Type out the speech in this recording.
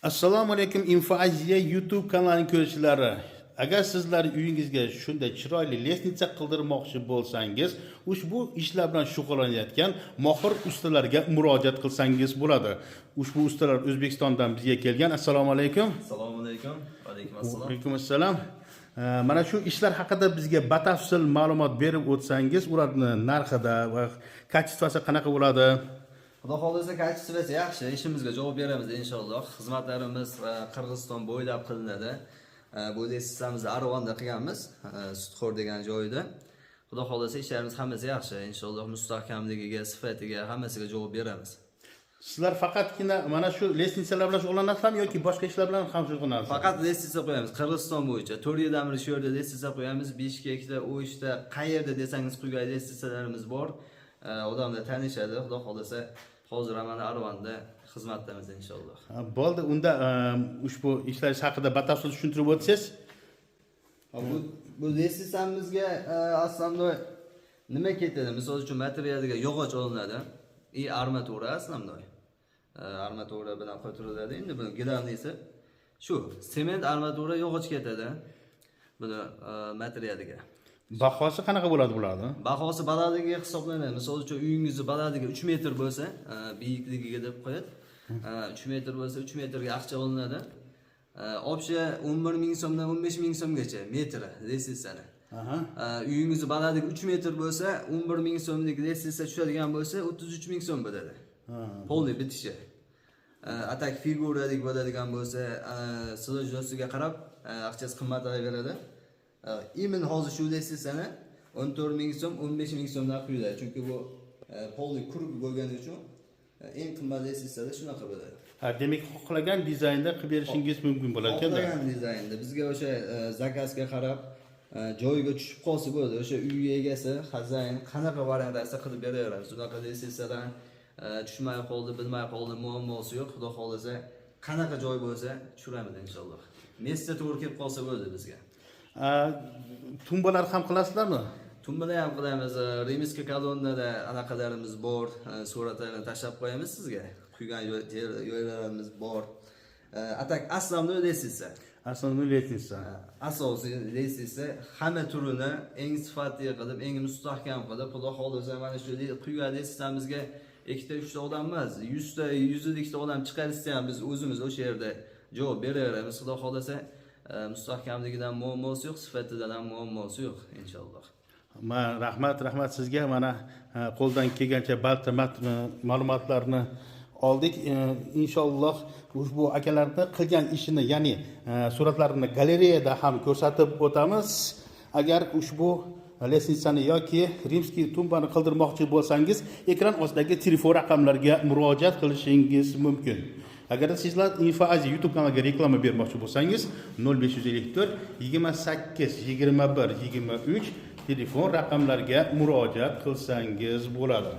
Assalomu alaykum Infoaziya YouTube kanalining ko'ruvchilari. Agar sizlar uyingizga shunday chiroyli lestnitsa qildirmoqchi bo'lsangiz, ushbu ishlar bilan shug'ullanayotgan mohir ustalarga murojaat qilsangiz bo'ladi. Ushbu ustalar O'zbekistondan bizga kelgan. Assalomu alaykum. Assalomu alaykum. Va alaykum assalom. Va alaykum assalom. Mana shu ishlar haqida bizga batafsil ma'lumot berib o'tsangiz, ularning narxida va kачествоsi qanaqa bo'ladi? Xudo xolisa kачествоsi yaxshi, ishimizga javob beramiz inshaalloh. Xizmatlarimiz Qirg'iziston bo'ylab qilinadi. Bu lestitsamizni Arvonda qilganmiz, Sutxo'r degan joyda. Xudo xolisa ishlarimiz hammasi yaxshi, inshaalloh mustahkamligiga, sifatiga, hammasiga javob beramiz. Sizlar faqatgina mana shu lestnitsalar bilan shug'ullanasizmi yoki boshqa ishlar bilan ham shug'ullanasizmi? Faqat lestitsa qo'yamiz. Qirg'iziston bo'yicha 4 yildan beri shu yerda lestitsa qo'yamiz. Bishkekda, u ishda qayerda desangiz quygan lestitsalarimiz bor. Odamlar tanishadi. Xudo xolisa hozir mana Arvonda xizmatdamiz inshaalloh. Bo'ldi, unda ushbu ishlar haqida batafsil tushuntirib o'tsangiz. Bu lestitsamizga aslida nima ketadi? Misol uchun materialiga yog'och olinadi. Armatura основной. Armatura bilan qo'ytiriladi. Endi buni gilamlisi shu sement armatura yog'och ketadi. Buni materialiga. Bahosi qanaqa bo'ladi bularni? Bahosi balandligiga hisoblanadi. Misol uchun uyingizni balandligi 3 metr bo'lsa, buyukligiga deb qo'yadi. 3 metr bo'lsa, 3 metrga ақша olinadi. Общий 11 ming so'mdan 15 ming so'mgacha metri lestitsani. Uyingizni balandligi 3 metr bo'lsa, 11 ming so'mlik lestitsa tushadigan bo'lsa, 33 ming so'm bo'ladi. Polni bitishi. Atak figuralik bo'ladigan bo'lsa, sложностьiga qarab ақchasi qimmatlayveradi. Imin hozir shu lestitsani 14 ming so'm, 15 ming so'mdan quyiladi. Chunki bu polni kurb bo'lgani uchun eng qimmat lestitsalar shunaqa bo'ladi. Demak, xohlagan dizaynda qilib berishingiz mumkin bo'ladi ekan-da. Xohlagan dizaynda bizga o'sha zakazga qarab joyiga tushib qolsa bo'ladi. O'sha uy egasi, xazayn qanaqa variantda qilib beraveramiz. Unaqa lestitsadan tushmay qoldi, bilmay qoldi, muammosi yo'q. Xudo xolisa qanaqa joy bo'lsa tushiramiz inshaalloh. Mesda to'g'ri kelib qolsa bo'ladi bizga. Tumbalar ham qilasizlarmi? Tumbalar ham qilamiz. Remiska kolonnada anaqalarimiz bor. Suratlarni tashlab qo'yamiz sizga. Quygan yo'llarimiz bor. Atak основной lestitsa. Основной lestitsa. Asosiy lestitsa hamma turini eng sifatli qilib, eng mustahkam qilib, xudo xolisa mana shu quygan lestitsamizga ikkita, uchta odam emas, 100 ta, 100 ta odam chiqarsa ham biz o'zimiz o'sha yerda javob beraveramiz. Xudo xolisa mustahkamligidan muammosi yo'q, sifatidan ham muammosi yo'q inshaalloh. Rahmat sizga. Mana qo'ldan kelgancha barcha ma'lumotlarni oldik. Inshaalloh ushbu akalarning qilgan ishini, ya'ni suratlarini galereyada ham ko'rsatib o'tamiz. Agar ushbu lestnitsani yoki rimskiy tumbani qildirmoqchi bo'lsangiz, ekran ostidagi telefon raqamlariga murojaat qilishingiz mumkin. Agar sizlar Infoaziya YouTube kanaliga reklama bermoqchi bo'lsangiz, 0554 28 21 23 telefon raqamlariga murojaat qilsangiz bo'ladi.